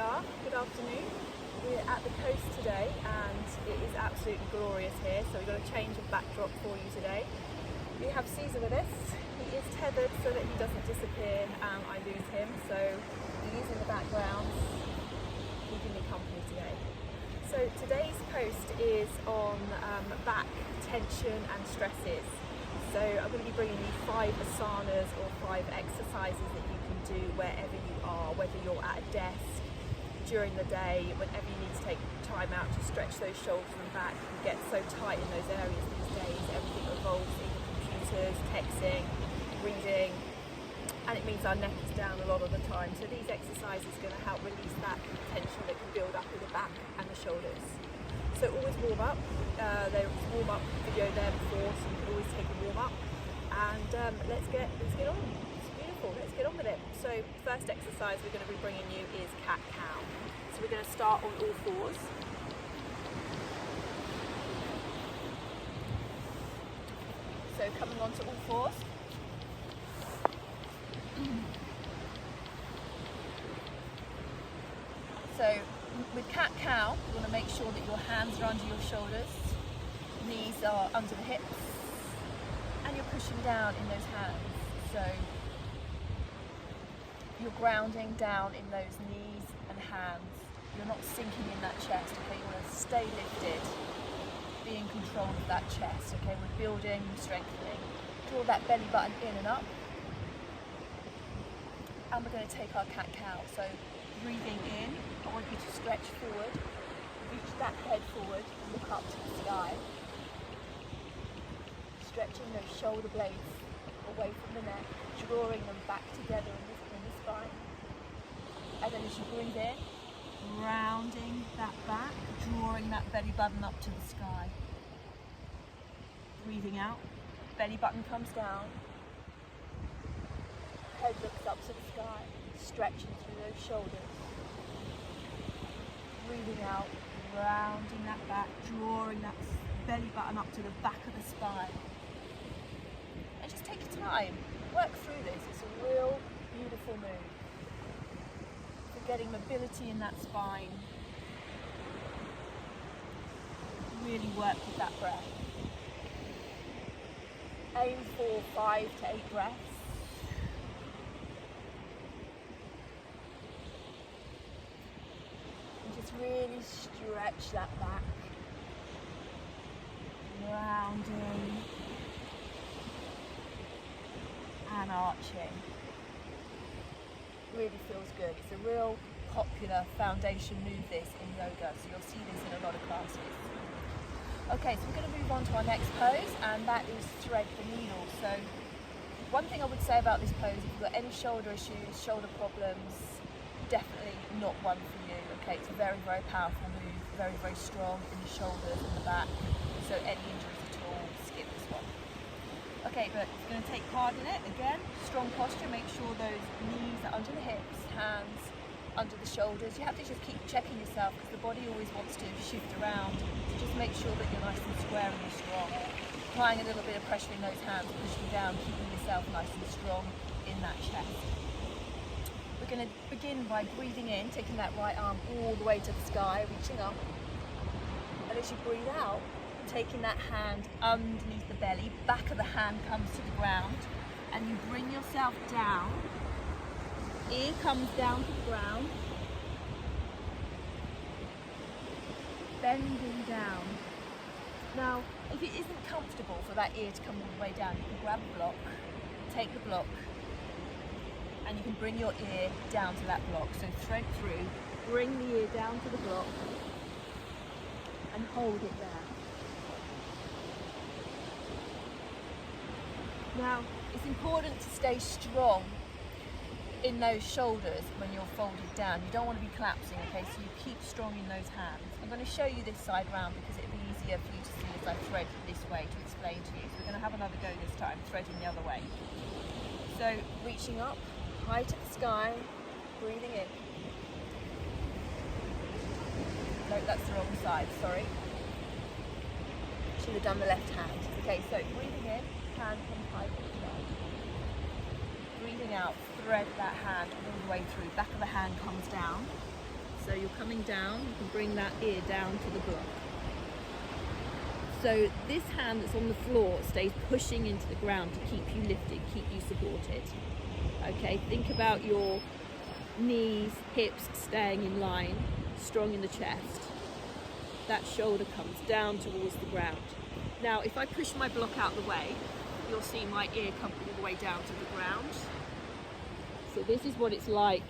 are. Good afternoon. We're at the coast today and it is absolutely glorious here, so we've got a change of backdrop for you today. We have Caesar with us. He is tethered so that he doesn't disappear and I lose him, so he is in the background keeping me company today. So today's post is on back tension and stresses. So I'm going to be bringing you 5 asanas or 5 exercises that you can do wherever you are, whether you're at a desk, during the day, whenever you need to take time out to stretch those shoulders and back. You get so tight in those areas these days, everything revolves in computers, texting, reading, and it means our neck is down a lot of the time. So these exercises are going to help release that tension that can build up in the back and the shoulders. So always warm up. There's a warm up video there before, so you can always take a warm up. And let's get on. It's beautiful. Let's get on with it. So first exercise we're going to be bringing you is cat-cow. So we're going to start on all fours. So coming onto all fours. So with cat-cow, you want to make sure that your hands are under your shoulders, knees are under the hips, and you're pushing down in those hands. So you're grounding down in those knees and hands. You're not sinking in that chest, okay? You want to stay lifted, be in control of that chest, okay? We're building, strengthening. Draw that belly button in and up. And we're going to take our cat-cow. So breathing in, I want you to stretch forward, reach that head forward, and look up to the sky. Stretching those shoulder blades away from the neck, drawing them back together in the spine. And then as you breathe in, rounding that back, drawing that belly button up to the sky. Breathing out, belly button comes down, head looks up to the sky, stretching through those shoulders. Breathing out, rounding that back, drawing that belly button up to the back of the spine. And just take your time, work through this. It's a real beautiful move. For getting mobility in that spine. Really work with that breath. Aim for 5 to 8 breaths. Really stretch that back, rounding and arching. Really feels good. It's a real popular foundation move this in yoga, so you'll see this in a lot of classes. Okay, so we're going to move on to our next pose, and that is thread the needle. So one thing I would say about this pose, if you've got any shoulder issues, shoulder problems, definitely not one for you. Okay, it's a very, very powerful move, very, very strong in the shoulders and the back. So any injuries at all, skip this one. Okay, but you're going to take part in it. Again, strong posture, make sure those knees are under the hips, hands under the shoulders. You have to just keep checking yourself because the body always wants to shift around. So just make sure that you're nice and square and you're strong. Applying a little bit of pressure in those hands, pushing down, keeping yourself nice and strong in that chest. We're going to begin by breathing in, taking that right arm all the way to the sky, reaching up. And as you breathe out, taking that hand underneath the belly, back of the hand comes to the ground, and you bring yourself down. Ear comes down to the ground. Bending down. Now, if it isn't comfortable for that ear to come all the way down, you can grab a block, take the block, and you can bring your ear down to that block. So thread through, bring the ear down to the block and hold it there. Now, it's important to stay strong in those shoulders when you're folded down. You don't want to be collapsing, okay? So you keep strong in those hands. I'm going to show you this side round because it'll be easier for you to see as I thread this way to explain to you. So we're going to have another go this time, threading the other way. So reaching up, high to the sky, breathing in. No, that's the wrong side, sorry. Should have done the left hand. Okay, so breathing in, hand comes high to the sky. Breathing out, thread that hand all the way through. Back of the hand comes down. So you're coming down, you can bring that ear down to the block. So this hand that's on the floor stays pushing into the ground to keep you lifted, keep you supported. Okay, think about your knees, hips staying in line, strong in the chest. That shoulder comes down towards the ground. Now, if I push my block out the way, you'll see my ear come all the way down to the ground. So this is what it's like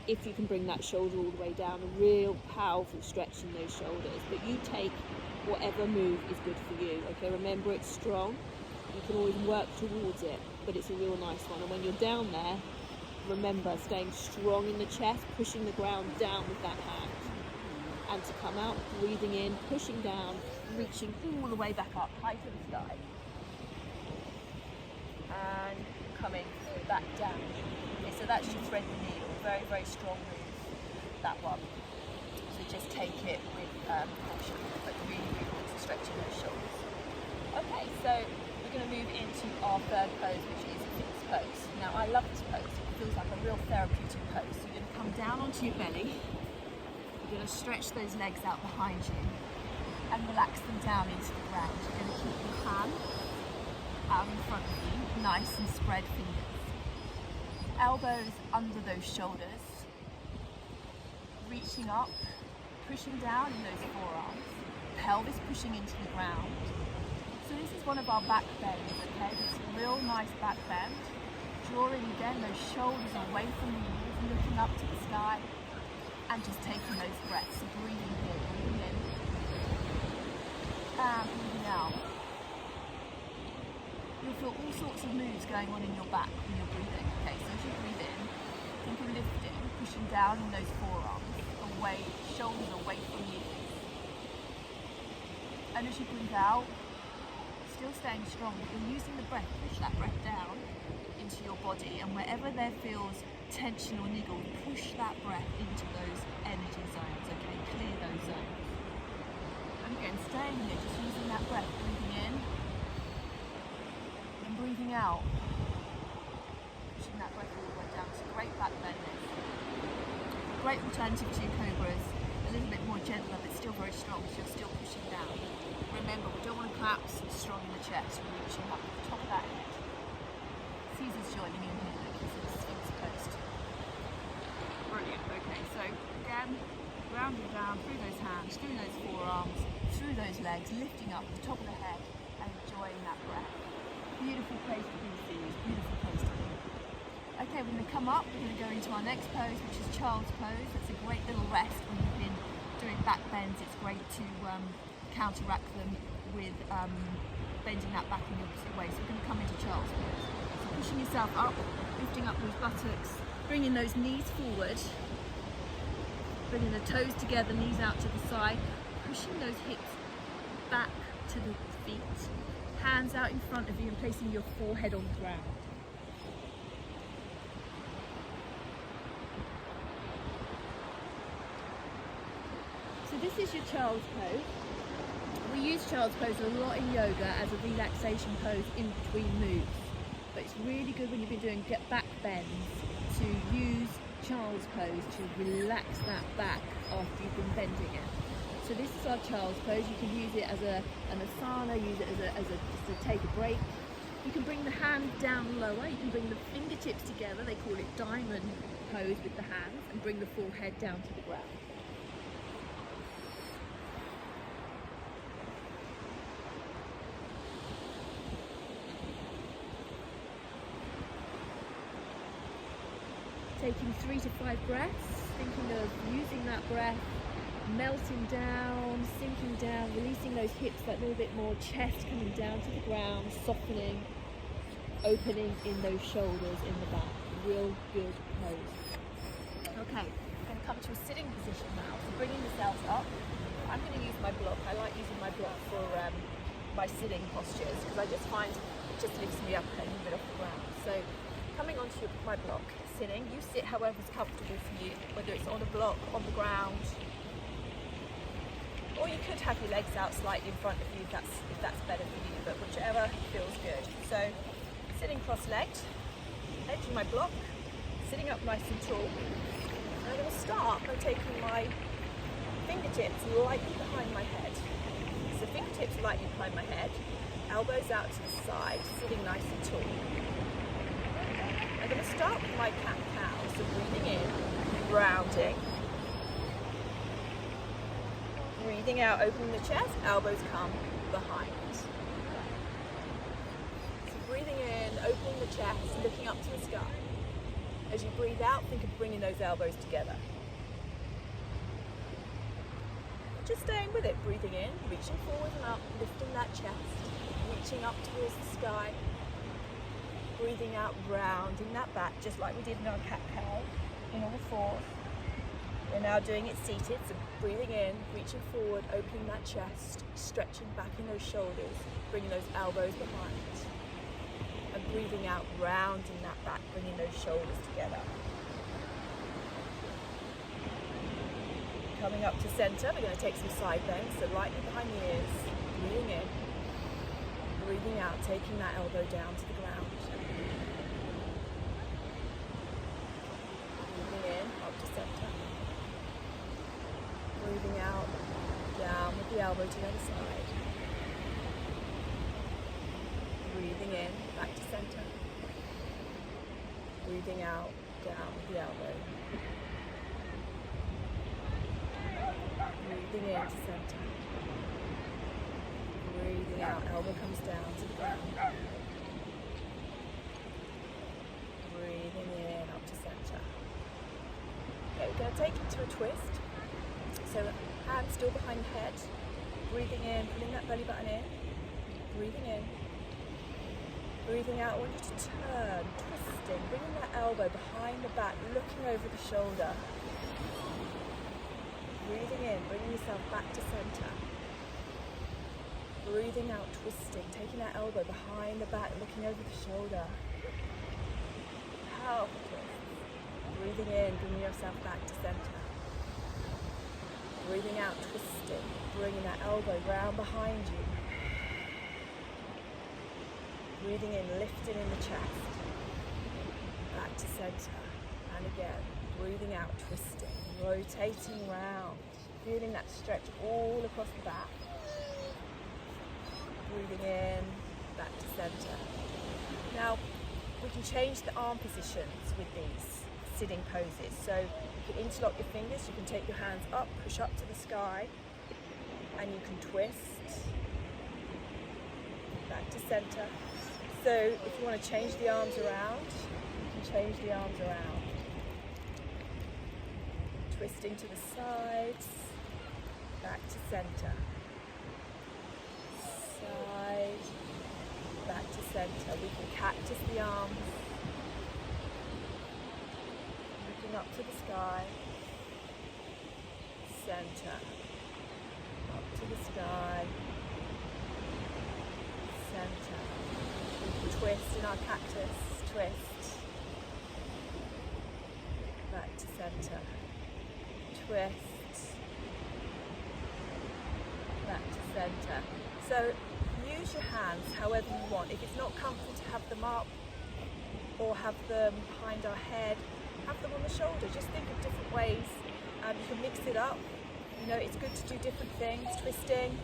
if you can bring that shoulder all the way down, a real powerful stretch in those shoulders. But you take whatever move is good for you. Okay, remember it's strong. You can always work towards it, but it's a real nice one. And when you're down there, remember staying strong in the chest, pushing the ground down with that hand. And to come out, breathing in, pushing down, reaching all the way back up, high to the sky. And coming back down. Okay, so that's your thread the needle. Very, very strong move, that one. So just take it with caution, but really, really want to stretch in those shoulders. Okay, so we're going to move into our third pose, which is fixed pose. Now, I love this pose. It feels like a real therapeutic pose. So you're going to come down onto your belly. You're going to stretch those legs out behind you and relax them down into the ground. You're going to keep your hand out in front of you, nice and spread fingers. Elbows under those shoulders, reaching up, pushing down in those forearms, pelvis pushing into the ground. So this is one of our back bends, okay? It's a real nice back bend. Drawing again those shoulders away from the knees, looking up to the sky, and just taking those breaths. So breathing here, breathing in, and breathing out. You'll feel all sorts of moves going on in your back when you're breathing. Okay, so as you breathe in, think of lifting, pushing down in those forearms, away, shoulders away from you. And as you breathe out, still staying strong, but you're using the breath, push that breath down into your body, and wherever there feels tension or niggle, push that breath into those energy zones, okay, clear those zones. And again, staying here, just using that breath, breathing in, and breathing out. Pushing that breath all the way down, so great back bend this. Great alternative to your cobras, a little bit more gentler, but still very strong, so you're still pushing down. Remember, we don't want to collapse, strong in the chest, we're reaching up to the top of that head. Caesar's joining in here, look, he's in the Sphinx post. Brilliant, okay, so again, grounding down through those hands, through those forearms, through those legs, lifting up the top of the head and enjoying that breath. Beautiful place to be, Series, beautiful place to be. Okay, we're going to come up, we're going to go into our next pose, which is child's pose. That's a great little rest when you've been doing back bends. It's great to counteract them with bending that back in the opposite way. So we're going to come into child's pose. So pushing yourself up, lifting up those buttocks, bringing those knees forward, bringing the toes together, knees out to the side, pushing those hips back to the feet, hands out in front of you and placing your forehead on the ground. So this is your child's pose. We use child's pose a lot in yoga as a relaxation pose in between moves. But it's really good when you've been doing back bends to use child's pose to relax that back after you've been bending it. So this is our child's pose. You can use it as an asana, use it as just to take a break. You can bring the hand down lower, you can bring the fingertips together, they call it diamond pose with the hands, and bring the forehead down to the ground. Taking 3 to 5 breaths, thinking of using that breath, melting down, sinking down, releasing those hips that little bit more, chest coming down to the ground, softening, opening in those shoulders in the back. Real good pose. Okay, we're going to come to a sitting position now. So bringing yourselves up. I'm going to use my block. I like using my block for my sitting postures because I just find it just lifts me up a little bit off the ground. So coming onto my block, sitting, you sit however's comfortable for you, whether it's on a block, on the ground, or you could have your legs out slightly in front of you if that's better for you, but whichever feels good. So sitting cross-legged, edge of my block, sitting up nice and tall, And I'm going to start by taking my fingertips lightly behind my head. So fingertips lightly behind my head, elbows out to the side, sitting nice and tall. I'm going to start with my cat-cow, so breathing in, rounding. Breathing out, opening the chest, elbows come behind. So breathing in, opening the chest, looking up to the sky. As you breathe out, think of bringing those elbows together. Just staying with it, breathing in, reaching forward and up, lifting that chest, reaching up towards the sky. Breathing out, rounding that back, just like we did in our cat-cow, in all fours. We're now doing it seated, so breathing in, reaching forward, opening that chest, stretching back in those shoulders, bringing those elbows behind. And breathing out, rounding that back, bringing those shoulders together. Coming up to center, we're going to take some side bends, so lightly behind the ears, breathing in, breathing out, taking that elbow down to the ground. Breathing in, up to center. Breathing out, down with the elbow to the other side. Breathing in, back to center. Breathing out, down with the elbow. Breathing in to center. Breathing out, elbow comes down to the ground. Breathing in, up to center. Okay, we're going to take it to a twist. So hands still behind the head. Breathing in, pulling that belly button in. Breathing in. Breathing out, I want you to turn, twisting, bringing that elbow behind the back, looking over the shoulder. Breathing in, bringing yourself back to center. Breathing out, twisting, taking that elbow behind the back, looking over the shoulder. Powerful twist. Breathing in, bringing yourself back to center. Breathing out, twisting, bringing that elbow round behind you. Breathing in, lifting in the chest. Back to center. And again, breathing out, twisting, rotating round. Feeling that stretch all across the back. Breathing in, back to center. Now, we can change the arm positions with these sitting poses. So you can interlock your fingers, you can take your hands up, push up to the sky, and you can twist back to center. So if you want to change the arms around, you can change the arms around. Twisting to the sides, back to center. Side, back to center. We can cactus the arms. Looking up to the sky. Center. Up to the sky. Center. We can twist in our cactus. Twist. Back to center. Twist. Back to center. So use your hands however you want. If it's not comfortable to have them up or have them behind our head, have them on the shoulder. Just think of different ways. You can mix it up. You know, it's good to do different things. Twisting.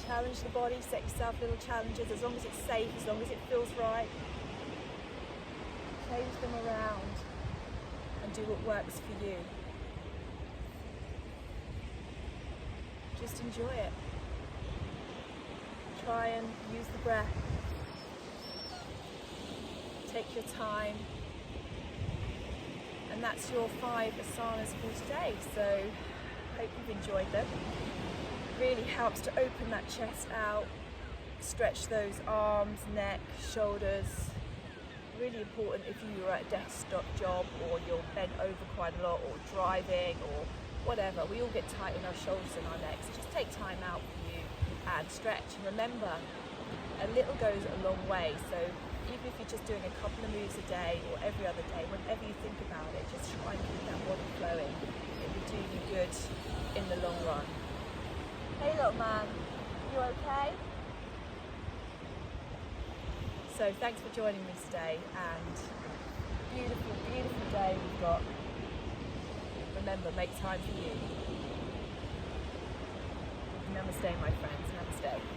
Challenge the body, set yourself little challenges as long as it's safe, as long as it feels right. Change them around and do what works for you. Just enjoy it. Try and use the breath. Take your time. And that's your 5 asanas for today. So hope you've enjoyed them. Really helps to open that chest out, stretch those arms, neck, shoulders. Really important if you're at a desktop job or you're bent over quite a lot or driving or whatever. We all get tight in our shoulders and our necks. Just take time out for you and stretch. And remember, a little goes a long way. So even if you're just doing a couple of moves a day or every other day, whenever you think about it, just try and keep that body flowing. It will do you good in the long run. Hey little man, you okay? So thanks for joining me today and beautiful, beautiful day we've got. Remember, make time for you. Namaste, my friends. Namaste.